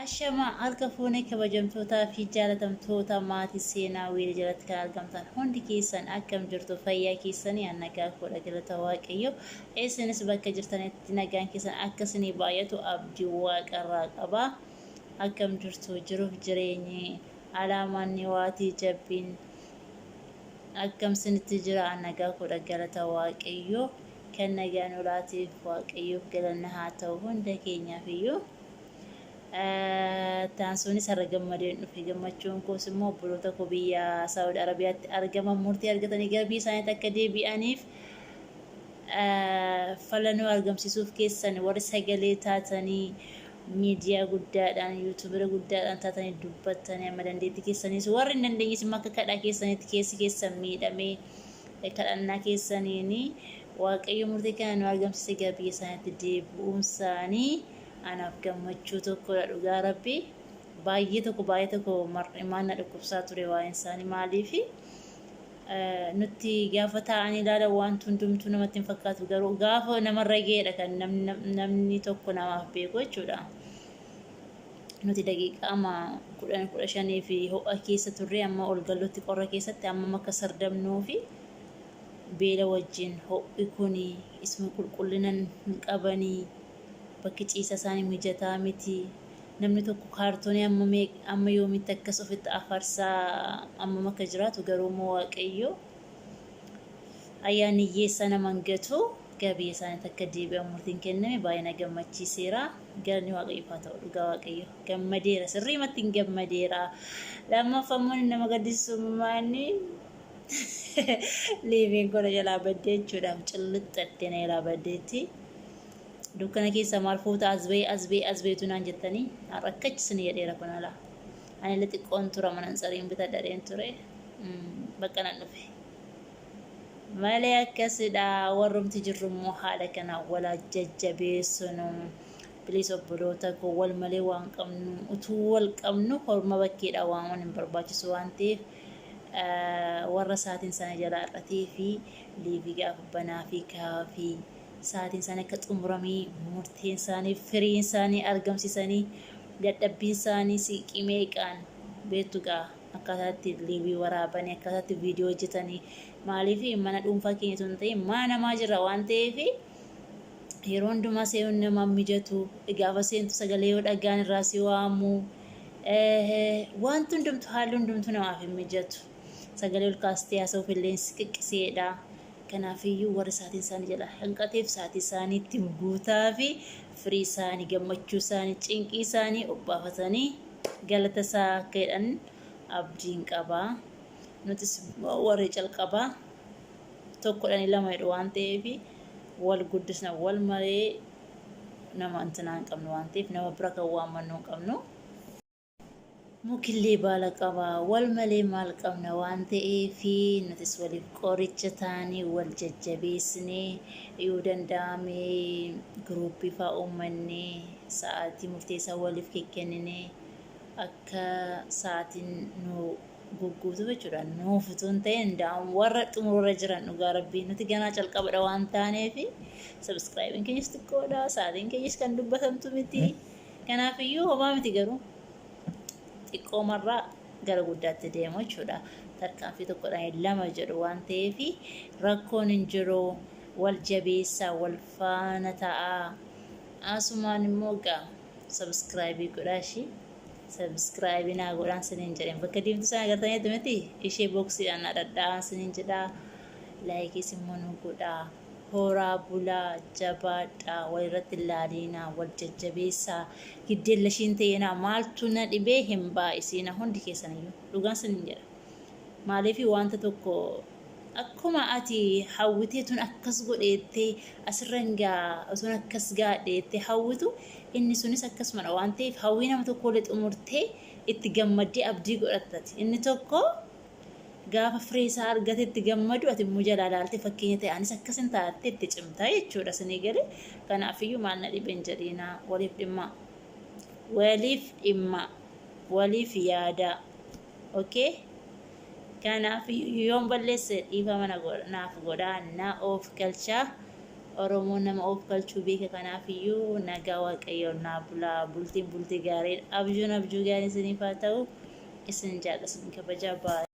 Ashama harka fuunee kabajamtootaa fi jaalatamtoota maatii seenaa wiila jalatti kan argamtan hundi keessan akkam jirtu fayyaa keessanii nagaa fuudha galata waaqayyo isinis bakka jirtanitti nagaan keessan akkasini baay'atu abdii waaqarraa qaba akkam jirtu jiruuf jireenyi alaamaan waatii jabbiin akkam sinitti jira nagaa fuudha galata waaqayyo kan nagaan olaatiif waaqayyoof galanna haa ta'u hunda keenyaaf iyyuu taansuuni sarara gammadeen dhufe gammachuun koos immoo obboloota koo biyya Saawud Arabiyaatti argaman murtii argatanii gara biyya isaaniitti akka deebi'aniif falannoo argamsiisuuf keessan warri sagalee taatanii miidiyaa guddaadhaan yuutuubira guddaadhaan taatanii dubbattanii amma dandeettii keessaniis warri hin dandeenyes immoo akka kadhaa keessanitti keessi keessan miidhamee kadhannaa keessaniini waaqayyo murtii kana nu argamsiise gara biyya isaaniitti deebi'uunsaanii anaaf gammachuu tokkodha dhugaa rabbi baay'ee tokko imaan na dhukkubsaa ture waa'een isaanii maaliif nutti gaafa taa'anii ilaala waan hundumtuu namatti hin fakkaatu garuu gaafa namarra ga'eedha kan namni tokko namaaf beeku jechuudha. Nuti daqiiqaa amma 10-15 fi ho'a keessa turre amma ol galootti qorra keessatti amma akka sardamnuu fi beela wajjin ho'i kun isma qulqullinan hin qabanii bakki ciisa isaanii mijataa miti namni tokko kaartoonii amma yoomitti akkas ofitti afarsaa amma akka jiraatu garuu immoo waaqayyo ayyaanni hiyyeessa naman gatu gabii isaaniitti akka deebi'an murtiin kenname baay'ee na gammachiiseera galanni waaqayyoof haa ta'u dhugaa waaqayyo gammadeera sirriimatti hin gammadeera lammaffammoon nama gaddisummaani liiviin kola jalaa baddee jechuudhaaf cillixxattee na jalaa baddeetti. Dukkana keessa maal fuuta asbeetu naan jettanii rakkachisni jedheera kun ala ani illee xiqqoon tura manansariin bitadhadheen ture bakka nan dhufe malee akkasidha warrumti jirru immoo haala kana walaa jajjabeessinu bilis obboloota koo wal malee waan qabnu utuu wal qabnu horma bakkeedha waan hin barbaachisu waan ta'eef warra saatiin sana jala irratee fi liivii gaafa banaa fi kaafii saatiin isaanii akka xumuramii murtiin isaanii firiin isaanii argamsiisanii dadhabbiin isaanii siiqii meeqaan beektugaa akkaataatti liivii waraabanii akkaataatti viidiyoo hojjetanii maaliif mana dhuunfaa keenya sun ta'e mana namaa jira waan ta'eef yeroo hundumaa seenuun nama mijatu gaafa seentu sagalee yoo dhagaan irraa si waamu wanti hundumtu haalli hundumtu namaaf hin mijatu sagalee ol kaastee haasa'uuf illee qiqqiseedha. Kanaafiyyuu warri saatiin isaanii jala hanqateef saatii isaaniitti guutaa fi firii isaanii gammachuu isaanii cinqii isaanii obbaafatanii galata isaa akka jedhan abdiin qabaa. Nutis warri calqabaa tokkodhanii lama jedhu waan ta'eef wal guddisna wal malee nama antinaa hin qabnu waan ta'eef nama bira kan waammannu hin qabnu. Mukillee baala qaba wal malee maal qabna waan ta'eef nutis waliif qoricha taanii wal jajjabeessinee yoo danda'ame giruuppii fa'aa uummanne sa'aatii murteessaa waliif kenninee akka sa'aatiin nu gugguutu jechuudha nuuf utuu hin ta'in da'an warra xumurarra jiran dhugaa rabbii nuti ganaa calqabadha waan taaneef sabskraayibiin keenyas xiqqoodha sa'aatiin keenyas kan dubbatamtu miti kanaafiyyuu homaa miti garuu xiqqoomarraa gara guddaatti deemu jechuudha. Tarkaanfii tokkodhaan lama jedhu waan ta'eef rakkoon hin jiru wal jabeessaa wal faana ta'aa asumaan immoo gaa sabskraayibii godhaashi sabskraayibii naa godhaan siniin jedheen bakka diimtuu sana agartanii miti ishee booksiidhaan dhadhaan siniin jedhaa laayikiis immoo nu godhaa horaa bulaa jabaadhaa walirratti ilaalinaa wal jajjabeessaa giddeen lashiin ta'eenaa maaltu na dhibee hin baay'isiina hundi keessaniyyuu dhugaan siniin jedha maaliif wanta tokko akkuma ati hawwiteetun akkas godheettee asirran gaa osoo akkas gaadheettee hawwitu inni sunis akkasuma waan ta'eef hawwii nama tokko walitti xumurtee itti gammaddee abdii godhattati inni tokko gaafa firii isaa argatetti gammadu ati immoo jalaa ilaaltee fakkeenya ta'e anis akkasin taa'attee itti cimtaa jechuudha sinii galee kanaafiyyuu maal na dhibeen jedhiinaa waliif yaada okay kanaaf yoon balleesse dhiifama naaf godhaa na of galchaa Oromoon nama of galchuu beeka. Kanaafiyyuu nagaa waaqayyoon naa bulaa. Bultiin bultii gaariin abjuun abjuu gaarii isiniif haa ta'u. Isin jaalladha, isin kabajaa baay'ee.